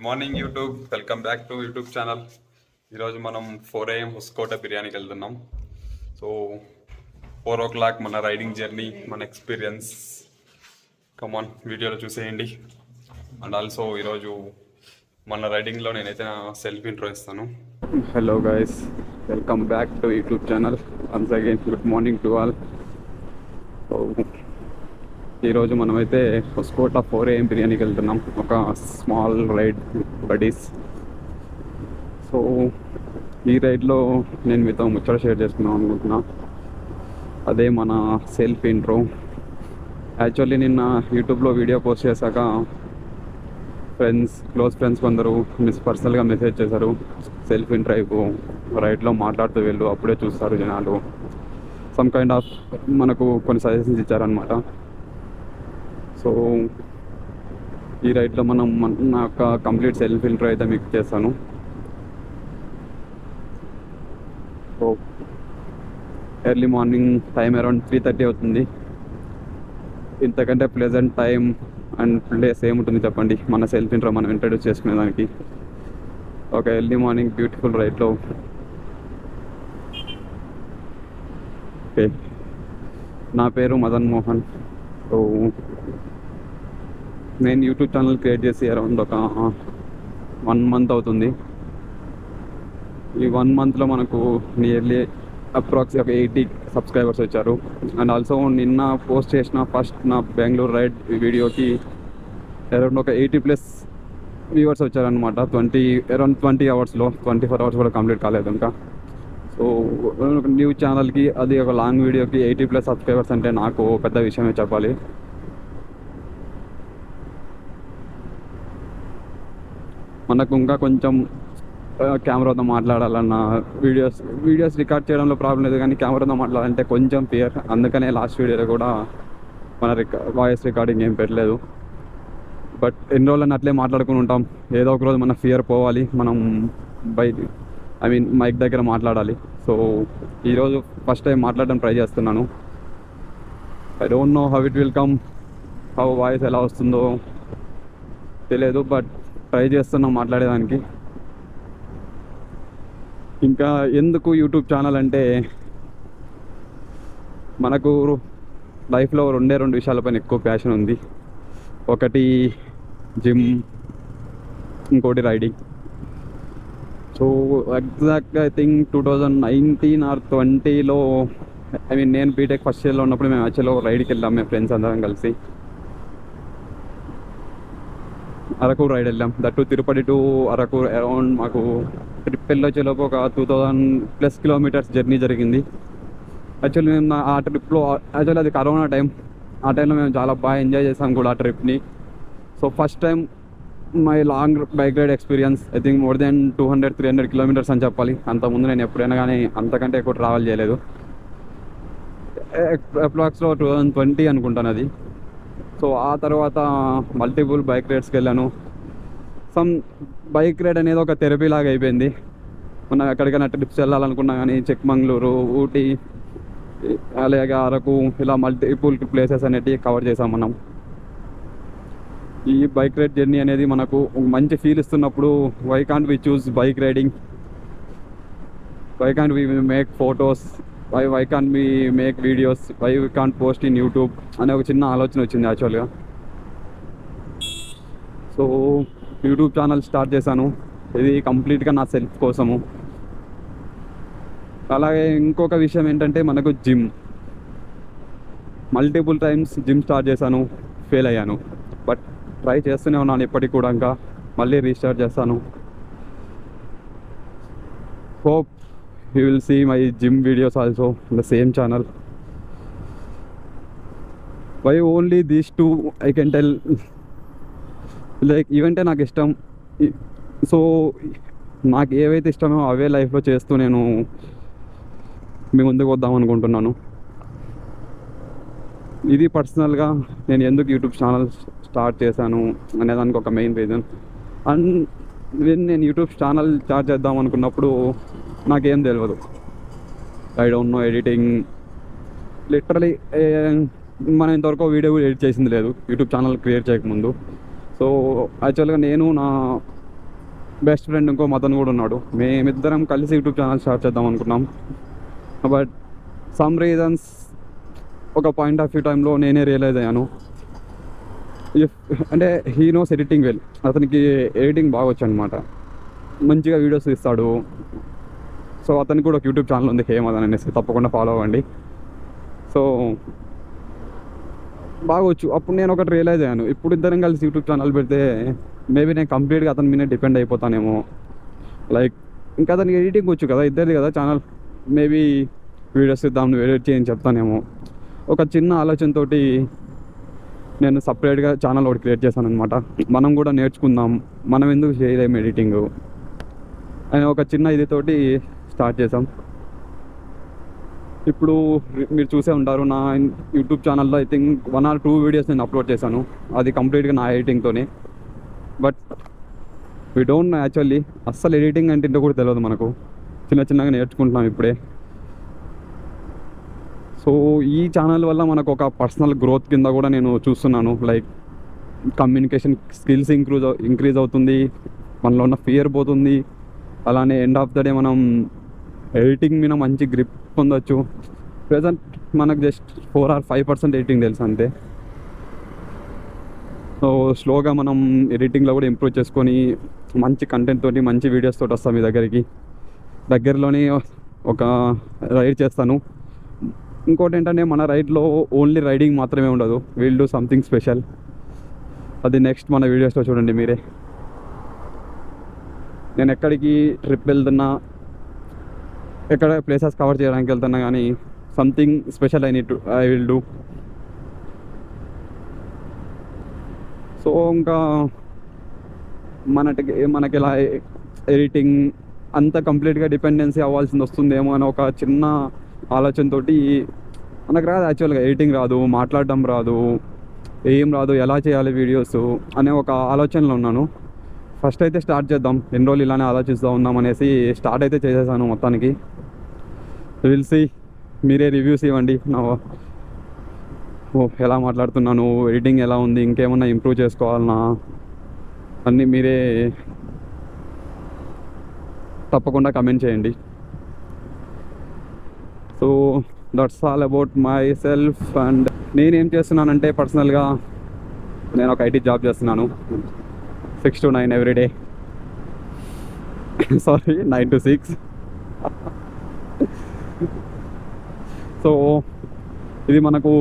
Morning YouTube, welcome back to YouTube channel. ఈరోజు మనం 4 AM హుస్కోట బిర్యానీకి వెళ్తున్నాం. సో 4 o'clock మన రైడింగ్ జర్నీ, మన ఎక్స్పీరియన్స్ కమాన్ వీడియోలో చూసేయండి. అండ్ ఆల్సో ఈరోజు మన రైడింగ్లో నేనైతే నా సెల్ఫ్ ఇంట్రో ఇస్తాను. Hello guys, welcome back to YouTube channel. Once again good morning to all. ఈరోజు మనమైతే హుస్కోట 4 AM బిర్యానీకి వెళ్తున్నాం. ఒక స్మాల్ రైడ్ బడీస్. సో ఈ రైడ్లో నేను మీతో ముచ్చట షేర్ చేసుకుందాం అనుకుంటున్నా. అదే మన సెల్ఫ్ ఇంట్రో. యాక్చువల్లీ నిన్న యూట్యూబ్లో వీడియో పోస్ట్ చేశాక క్లోజ్ ఫ్రెండ్స్ కొందరు పర్సనల్గా మెసేజ్ చేశారు, సెల్ఫ్ ఇంట్రో రైడ్లో మాట్లాడుతూ వెళ్ళు, అప్పుడే చూస్తారు జనాలు. సమ్ కైండ్ ఆఫ్ మనకు కొన్ని సజెషన్స్ ఇచ్చారనమాట. సో ఈ రైడ్లో నా యొక్క కంప్లీట్ సెల్ఫ్ ఇంట్రో అయితే మీకు చేస్తాను. So early morning time around 3:30 అవుతుంది. ఇంతకంటే ప్లెజెంట్ టైం అండ్ ప్లేస్ ఏముంటుంది చెప్పండి మన సెల్ఫ్ ఇంట్రో మనం ఇంట్రడ్యూస్ చేసుకునేదానికి. ఒక ఎర్లీ మార్నింగ్ బ్యూటిఫుల్ రైడ్లో. ఓకే, నా పేరు మదన్ మోహన్. సో నేను యూట్యూబ్ ఛానల్ క్రియేట్ చేసి అరౌండ్ ఒక 1 month అవుతుంది. ఈ 1 monthలో మనకు నియర్లీ అప్రాక్స్ ఒక 80 సబ్స్క్రైబర్స్ వచ్చారు. అండ్ ఆల్సో నిన్న పోస్ట్ చేసిన ఫస్ట్ నా బెంగళూరు రైడ్ వీడియోకి అరౌండ్ ఒక 80+ వ్యూవర్స్ వచ్చారనమాట. అరౌండ్ 20 అవర్స్లో. 24 hours కూడా కంప్లీట్ కాలేదు ఇంకా. సో న్యూ ఛానల్కి అది ఒక లాంగ్ వీడియోకి 80+ సబ్స్క్రైబర్స్ అంటే నాకు పెద్ద విషయమే చెప్పాలి. మనకు ఇంకా కొంచెం కెమెరాతో మాట్లాడాలన్న వీడియోస్ రికార్డ్ చేయడంలో ప్రాబ్లం లేదు, కానీ కెమెరాతో మాట్లాడాలంటే కొంచెం ఫియర్. అందుకనే లాస్ట్ వీడియోలో కూడా మన వాయిస్ రికార్డింగ్ ఏం పెట్టలేదు. బట్ ఎన్ని రోజులని అట్లే మాట్లాడుకుని ఉంటాం. ఏదో ఒక రోజు మన ఫియర్ పోవాలి, మనం మైక్ దగ్గర మాట్లాడాలి. సో ఈరోజు ఫస్ట్ టైం మాట్లాడడం ట్రై చేస్తున్నాను. I don't know how it will come, how voice ఎలా వస్తుందో తెలియదు, బట్ ట్రై చేస్తున్నాం మాట్లాడేదానికి. ఇంకా ఎందుకు యూట్యూబ్ ఛానల్ అంటే, మనకు లైఫ్లో రెండు విషయాలపైన ఎక్కువ ప్యాషన్ ఉంది. ఒకటి జిమ్, ఇంకోటి రైడింగ్. సో ఎగ్జాక్ట్గా ఐ థింక్ 2019 or 20లో నేను బీటెక్ ఫస్ట్ ఇయర్లో ఉన్నప్పుడు మేము యాక్చువల్గా రైడ్కి వెళ్ళాం, మేము ఫ్రెండ్స్ అందరం కలిసి అరకు రైడ్ వెళ్ళాం. That Tirupati to Araku around మాకు ట్రిప్ వెళ్ళొచ్చేలోపు ఒక 2000+ kilometers జర్నీ జరిగింది. యాక్చువల్లీ మేము ఆ ట్రిప్లో యాక్చువల్లీ అది కరోనా టైం. ఆ టైంలో మేము చాలా బాగా ఎంజాయ్ చేసాం కూడా ఆ ట్రిప్ని. So first time my long bike ride experience. I think more than 200-300 kilometers అని చెప్పాలి. అంతకుముందు నేను ఎప్పుడైనా కానీ అంతకంటే ఎక్కువ ట్రావెల్ చేయలేదు. అప్రాక్స్లో 2020 అనుకుంటాను అది. సో ఆ తర్వాత మల్టిపుల్ బైక్ రైడ్స్కి వెళ్ళాను. సమ్ బైక్ రైడ్ అనేది ఒక థెరపీ లాగా అయిపోయింది. మనం ఎక్కడికైనా ట్రిప్స్ వెళ్ళాలనుకున్నా కానీ చిక్మంగళూరు, ఊటీ, అలాగే అరకు, ఇలా మల్టిపుల్ ప్లేసెస్ అనేటివి కవర్ చేసాం మనం. ఈ బైక్ రైడ్ జర్నీ అనేది మనకు మంచి ఫీల్ ఇస్తున్నప్పుడు why can't we choose bike riding, why can't we make photos, why can't we make videos, why we can't post in YouTube అనే ఒక చిన్న ఆలోచన వచ్చింది యాక్చువల్గా. సో యూట్యూబ్ ఛానల్ స్టార్ట్ చేశాను. ఇది కంప్లీట్గా నా సెల్ఫ్ కోసము. అలాగే ఇంకొక విషయం ఏంటంటే మనకు gym. Multiple times gym start చేశాను, ఫెయిల్ అయ్యాను. బట్ ట్రై చేస్తూనే ఉన్నాను ఇప్పటికి కూడా. ఇంకా మళ్ళీ రీస్టార్ట్ చేస్తాను. Hope you will see my gym videos also in the same channel. Why only these two I can tell, like ఈవెంటే నాకు ఇష్టం. సో నాకు ఏవైతే ఇష్టమో అవే లైఫ్లో చేస్తూ నేను మీ ముందుకు వద్దాం అనుకుంటున్నాను. ఇది పర్సనల్గా నేను ఎందుకు యూట్యూబ్ ఛానల్ స్టార్ట్ చేశాను అనేదానికి ఒక మెయిన్ రీజన్. అండ్ నేను యూట్యూబ్ ఛానల్ స్టార్ట్ చేద్దాం అనుకున్నప్పుడు నాకేం తెలియదు. I don't know editing. Literally మనం ఇంతవరకు వీడియో ఎడిట్ చేసింది లేదు యూట్యూబ్ ఛానల్ క్రియేట్ చేయకముందు. సో యాక్చువల్గా నేను నా బెస్ట్ ఫ్రెండ్ ఇంకో మతన్ కూడా ఉన్నాడు. మేమిద్దరం కలిసి యూట్యూబ్ ఛానల్ స్టార్ట్ చేద్దాం అనుకున్నాం. బట్ సమ్ రీజన్స్ ఒక పాయింట్ ఆఫ్ వ్యూ టైంలో నేనే రియలైజ్ అయ్యాను, అంటే హీ నోస్ ఎడిటింగ్ వెల్. అతనికి ఎడిటింగ్ బాగా వచ్చు అనమాట, మంచిగా వీడియోస్ తీస్తాడు. సో అతనికి కూడా ఒక యూట్యూబ్ ఛానల్ ఉంది, హేమదన్ అనేసి, తప్పకుండా ఫాలో అవ్వండి. సో బాగొచ్చు. అప్పుడు నేను ఒకటి రియలైజ్ అయ్యాను, ఇప్పుడు ఇద్దరం కలిసి యూట్యూబ్ ఛానల్ పెడితే మేబీ నేను కంప్లీట్గా అతని మీద డిపెండ్ అయిపోతానేమో. లైక్ ఇంకా అతనికి ఎడిటింగ్ వచ్చు కదా, ఇద్దరిది కదా ఛానల్, మేబీ వీడియోస్ ఇద్దాం, నువ్వు ఎడిట్ చేయని చెప్తానేమో. ఒక చిన్న ఆలోచనతో నేను సపరేట్గా ఛానల్ ఒకటి క్రియేట్ చేశాను అనమాట. మనం కూడా నేర్చుకుందాం, మనం ఎందుకు చేయలేము ఎడిటింగ్ అని ఒక చిన్న ఇదితోటి స్టార్ట్ చేసాం. ఇప్పుడు మీరు చూసే ఉంటారు, నా యూట్యూబ్ ఛానల్లో ఐ థింక్ 1 or 2 వీడియోస్ నేను అప్లోడ్ చేశాను, అది కంప్లీట్గా నా ఎడిటింగ్తోనే. But we don't know actually, అస్సలు ఎడిటింగ్ అంటే కూడా తెలియదు మనకు, చిన్నగా నేర్చుకుంటున్నాం ఇప్పుడే. సో ఈ ఛానల్ వల్ల మనకు ఒక పర్సనల్ గ్రోత్ కింద కూడా నేను చూస్తున్నాను. లైక్ కమ్యూనికేషన్ స్కిల్స్ ఇంక్రీజ్ అవుతుంది, మనలో ఉన్న ఫియర్ పోతుంది. అలానే ఎండ్ ఆఫ్ ద డే మనం ఎడిటింగ్ మీద మంచి గ్రిప్ పొందొచ్చు. ప్రెజెంట్ మనకు జస్ట్ 4 or 5% ఎడిటింగ్ తెలుసు అంతే. సో స్లోగా మనం ఎడిటింగ్లో కూడా ఇంప్రూవ్ చేసుకొని మంచి కంటెంట్ తోటి, మంచి వీడియోస్ తోటి వస్తాం మీ దగ్గరలోనే ఒక రైడ్ చేస్తాను. ఇంకోటి ఏంటంటే, మన రైడ్లో ఓన్లీ రైడింగ్ మాత్రమే ఉండదు, విల్ డూ సంథింగ్ స్పెషల్. అది నెక్స్ట్ మన వీడియోస్లో చూడండి మీరే. నేను ఎక్కడికి ట్రిప్ వెళ్తున్నా, ఎక్కడ ప్లేసెస్ కవర్ చేయడానికి వెళ్తున్నా కానీ something special I will do. So ఇంకా మనకి ఇలా ఎడిటింగ్ అంత కంప్లీట్గా డిపెండెన్సీ అవ్వాల్సింది వస్తుందేమో అని ఒక చిన్న ఆలోచనతో, మనకు రాదు యాక్చువల్గా, ఎడిటింగ్ రాదు, మాట్లాడడం రాదు, ఏం రాదు, ఎలా చేయాలి వీడియోస్ అనే ఒక ఆలోచనలో ఉన్నాను. ఫస్ట్ అయితే స్టార్ట్ చేద్దాం, ఎన్ని రోజులు ఇలానే ఆలోచిస్తూ ఉందాం అనేసి స్టార్ట్ అయితే చేసేసాను మొత్తానికి. విల్ సీ, మీరే రివ్యూస్ ఇవ్వండి, నా ఎలా మాట్లాడుతున్నాను, ఎడిటింగ్ ఎలా ఉంది, ఇంకేమన్నా ఇంప్రూవ్ చేసుకోవాలన్నా అన్నీ మీరే తప్పకుండా కమెంట్ చేయండి. So that's all about my self. And నేనేం చేస్తున్నానంటే, పర్సనల్గా నేను ఒక ఐటీ జాబ్ చేస్తున్నాను, 6 to 9 everyday. Sorry, 9 to 6. So ఇది మనకు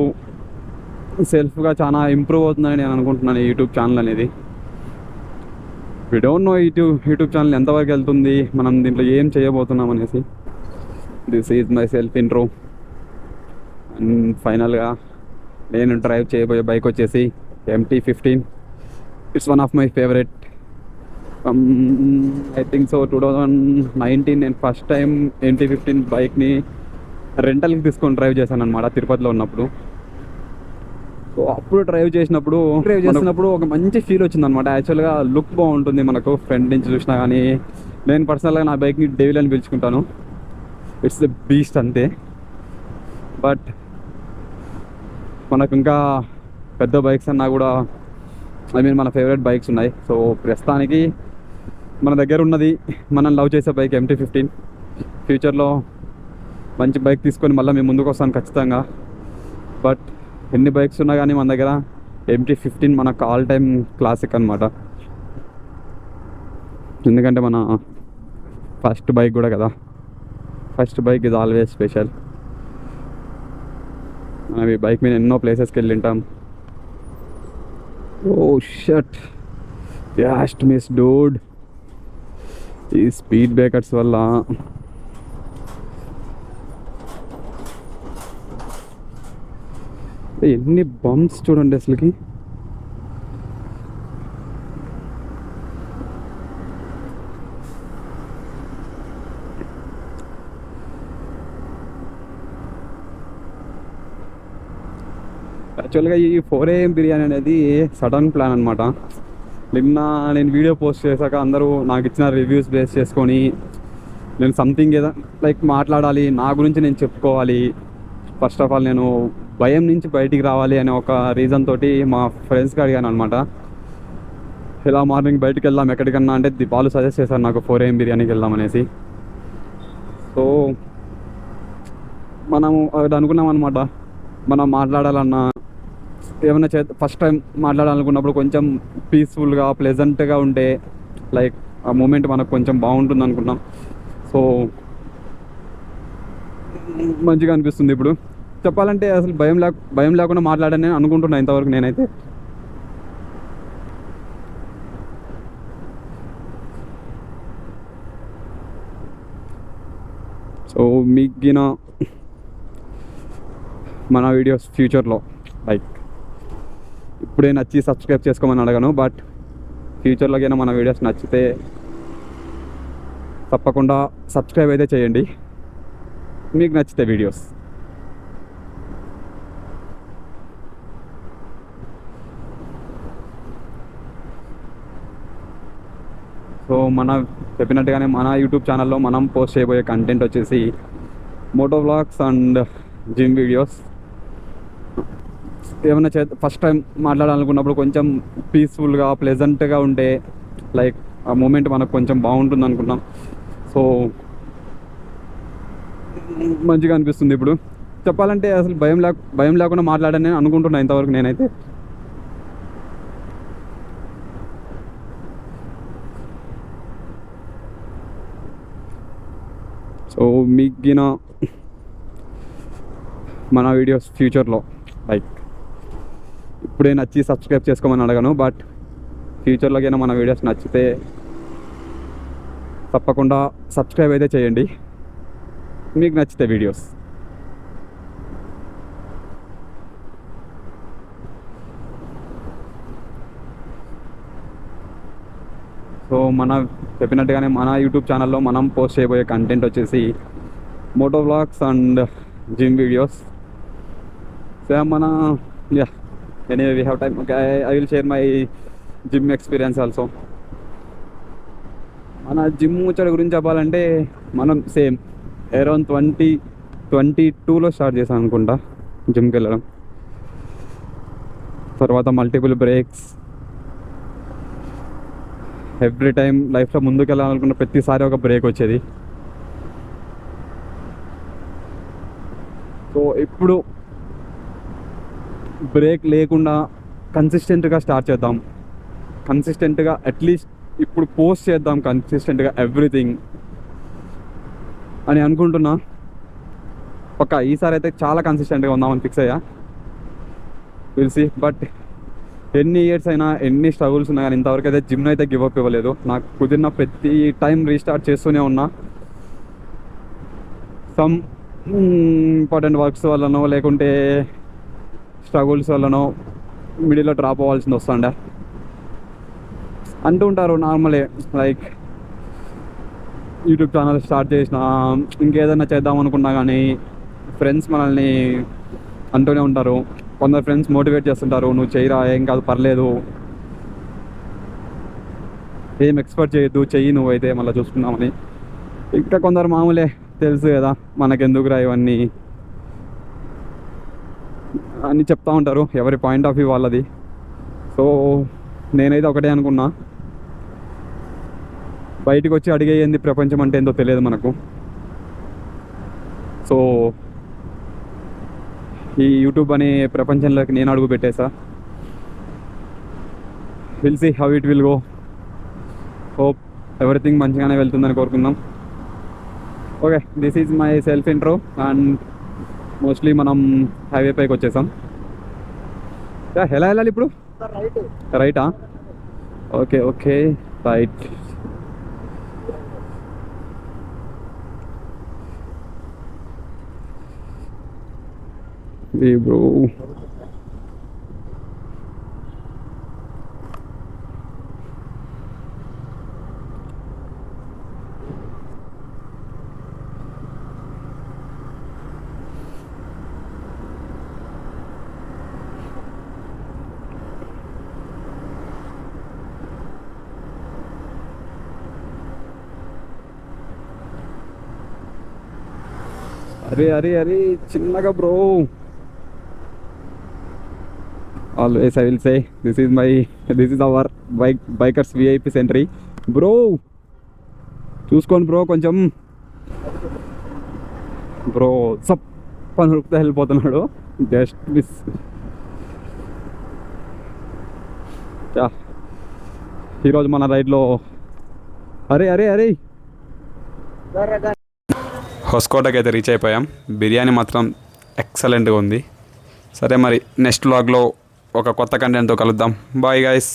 సెల్ఫ్గా చాలా ఇంప్రూవ్ అవుతుందని నేను అనుకుంటున్నాను, యూట్యూబ్ ఛానల్ అనేది. We don't know YouTube channel ఎంతవరకు వెళ్తుంది, మనం దీంట్లో ఏం చేయబోతున్నాం అనేసి. This is my self intro. And ఫైనల్గా నేను డ్రైవ్ చేయబోయే బైక్ వచ్చేసి MT-15. It's one of my favourite. I think so 2019 నేను ఫస్ట్ టైం MT-15 బైక్ని రెంటల్కి తీసుకొని డ్రైవ్ చేశాను అనమాట, తిరుపతిలో ఉన్నప్పుడు. సో అప్పుడు డ్రైవ్ చేసినప్పుడు ఒక మంచి ఫీల్ వచ్చింది అనమాట. యాక్చువల్గా లుక్ బాగుంటుంది మనకు, ఫ్రంట్ నుంచి చూసినా కానీ. నేను పర్సనల్గా నా బైక్ని డెవిల్ అని పిలుచుకుంటాను, ఇట్స్ ద బీస్ట్ అంతే. బట్ మనకు ఇంకా పెద్ద బైక్స్ అన్నా కూడా, ఐ మీన్ మన ఫేవరెట్ బైక్స్ ఉన్నాయి. సో ప్రస్తుతానికి మన దగ్గర ఉన్నది మనం లవ్ చేసే బైక్ MT-15. ఫ్యూచర్లో మంచి బైక్ తీసుకొని మళ్ళీ మేము ముందుకు వస్తాను ఖచ్చితంగా. బట్ ఎన్ని బైక్స్ ఉన్నా కానీ మన దగ్గర MT-15 మనకు ఆల్ టైమ్ క్లాసిక్ అనమాట. ఎందుకంటే మన ఫస్ట్ బైక్ కూడా కదా, first bike is always special. మనం ఈ బైక్ మీద ఎన్నో ప్లేసెస్కి వెళ్ళి ఉంటాం. ఓ షట్, జస్ట్ మిస్ డూడ్. ఈ స్పీడ్ బ్రేకర్స్ వల్ల ఎన్ని బంప్స్ చూడండి అసలుకి. యాక్చువల్గా ఈ 4 AM బిర్యానీ అనేది సడన్ ప్లాన్ అనమాట. నిన్న నేను వీడియో పోస్ట్ చేశాక అందరూ నాకు ఇచ్చిన రివ్యూస్ బేస్ చేసుకొని నేను సంథింగ్ ఏదో లైక్ మాట్లాడాలి, నా గురించి నేను చెప్పుకోవాలి. ఫస్ట్ ఆఫ్ ఆల్ నేను భయం నుంచి బయటికి రావాలి అనే ఒక రీజన్ తోటి మా ఫ్రెండ్స్కి అడిగాను అనమాట. ఇలా మార్నింగ్ బయటికి వెళ్దాం ఎక్కడికన్నా అంటే వాళ్ళు సజెస్ట్ చేశారు నాకు 4 AM బిర్యానీకి వెళ్దాం అనేసి. సో మనము అది అనుకున్నాం అనమాట. మనం మాట్లాడాలన్నా ఏమైనా ఫస్ట్ టైం మాట్లాడాలనుకున్నప్పుడు కొంచెం పీస్ఫుల్గా ప్లెజెంట్గా ఉంటే లైక్ ఆ మూమెంట్ మనకు కొంచెం బాగుంటుంది అనుకున్నాం. సో మంచిగా అనిపిస్తుంది ఇప్పుడు. చెప్పాలంటే అసలు భయం లేకుండా మాట్లాడాను నేను అనుకుంటున్నాను ఇంతవరకు నేనైతే. సో మీకిన మన వీడియోస్ ఫ్యూచర్లో లైక్ ఇప్పుడే నచ్చి సబ్స్క్రైబ్ చేసుకోమని అడగను, బట్ ఫ్యూచర్లోకైనా మన వీడియోస్ నచ్చితే తప్పకుండా సబ్స్క్రైబ్ అయితే చేయండి మీకు నచ్చితే వీడియోస్. సో మన చెప్పినట్టుగానే మన యూట్యూబ్ ఛానల్లో మనం పోస్ట్ చేయబోయే కంటెంట్ వచ్చేసి moto vlogs and gym videos. ఏమైనా ఫస్ట్ టైం మాట్లాడాలనుకున్నప్పుడు కొంచెం పీస్ఫుల్గా ప్లెజెంట్గా ఉంటే లైక్ ఆ మూమెంట్ మనకు కొంచెం బాగుంటుంది అనుకున్నాం. సో మంచిగా అనిపిస్తుంది ఇప్పుడు. చెప్పాలంటే అసలు భయం లేకుండా మాట్లాడాను నేను అనుకుంటున్నాను ఇంతవరకు నేనైతే. సో మీకిన మన వీడియోస్ ఫ్యూచర్లో లైక్ ఇప్పుడే నచ్చి సబ్స్క్రైబ్ చేసుకోమని అడగను, బట్ ఫ్యూచర్లోకైనా మన వీడియోస్ నచ్చితే తప్పకుండా సబ్స్క్రైబ్ అయితే చేయండి మీకు నచ్చితే వీడియోస్. సో మన చెప్పినట్టుగానే మన యూట్యూబ్ ఛానల్లో మనం పోస్ట్ చేయబోయే కంటెంట్ వచ్చేసి moto vlogs and gym videos. So మన anyway we have time. Okay, I will share my gym experience also. మన జిమ్ ముచ్చట గురించి చెప్పాలంటే మనం సేమ్ అరౌండ్ 2022లో స్టార్ట్ చేసాం అనుకుంటా జిమ్కి వెళ్ళడం. తర్వాత మల్టిపుల్ బ్రేక్స్, ఎవ్రీ టైం లైఫ్లో ముందుకు వెళ్ళాలనుకున్న ప్రతిసారి ఒక బ్రేక్ వచ్చేది. సో ఇప్పుడు బ్రేక్ లేకుండా కన్సిస్టెంట్గా స్టార్ట్ చేద్దాం, కన్సిస్టెంట్గా అట్లీస్ట్ ఇప్పుడు పోస్ట్ చేద్దాం కన్సిస్టెంట్గా ఎవ్రీథింగ్ అని అనుకుంటున్నా. ఈసారి అయితే చాలా కన్సిస్టెంట్గా ఉందామని ఫిక్స్ అయ్యా. తెలిసి బట్ ఎన్ని ఇయర్స్ అయినా ఎన్ని స్ట్రగుల్స్ ఉన్నా కానీ ఇంతవరకు అయితే జిమ్ అయితే గివ్ అప్ ఇవ్వలేదు. నాకు కుదిరిన ప్రతి టైం రీస్టార్ట్ చేస్తూనే ఉన్నా. సమ్ ఇంపార్టెంట్ వర్క్స్ వల్లనో లేకుంటే స్ట్రగుల్స్ వల్లనో మిడిల్లో డ్రాప్ అవ్వాల్సింది వస్తుండే. అంటుంటారు నార్మలే, లైక్ యూట్యూబ్ ఛానల్ స్టార్ట్ చేసిన ఇంకేదైనా చేద్దాం అనుకున్నా కానీ ఫ్రెండ్స్ మనల్ని అంటూనే ఉంటారు. కొందరు ఫ్రెండ్స్ మోటివేట్ చేస్తుంటారు, నువ్వు చేయరా ఏం కాదు పర్లేదు, ఏం ఎక్స్పెక్ట్ చేయొద్దు, చెయ్యి నువ్వైతే మళ్ళీ చూసుకుందామని. ఇంకా కొందరు మామూలే, తెలుసు కదా మనకెందుకురా ఇవన్నీ అని చెప్తూ ఉంటారు. ఎవరి పాయింట్ ఆఫ్ వ్యూ వాళ్ళది. సో నేనైతే ఒకటే అనుకున్నా, బయటికి వచ్చి అడిగేయంది ప్రపంచం అంటే ఏందో తెలియదు మనకు. సో ఈ యూట్యూబ్ అనే ప్రపంచంలోకి నేను అడుగు పెట్టేసా. Will see how it will go. Hope everything మంచిగానే వెళ్తుందని కోరుకుందాం. Okay, this is my self intro and mostly మనం హైవే పైకి వచ్చేసాం. ఎలా వెళ్ళాలి ఇప్పుడు? రైటా? Okay okay right. బ్రో అరే అరే అరే చిన్నగా bro. Always I will say this is our bikers VIP sentry. Bro చూసుకోండి బ్రో, కొంచెం బ్రో సప్ పని హుక్తో వెళ్ళిపోతున్నాడు. Just miss. ఈరోజు మన రైడ్లో అరే అరే అరే హొస్కోటకి అయితే రీచ్ అయిపోయాం. బిర్యానీ మాత్రం ఎక్సలెంట్గా ఉంది. సరే మరి నెక్స్ట్ వ్లాగ్లో ఒక కొత్త కంటెంట్తో కలుద్దాం. Bye guys.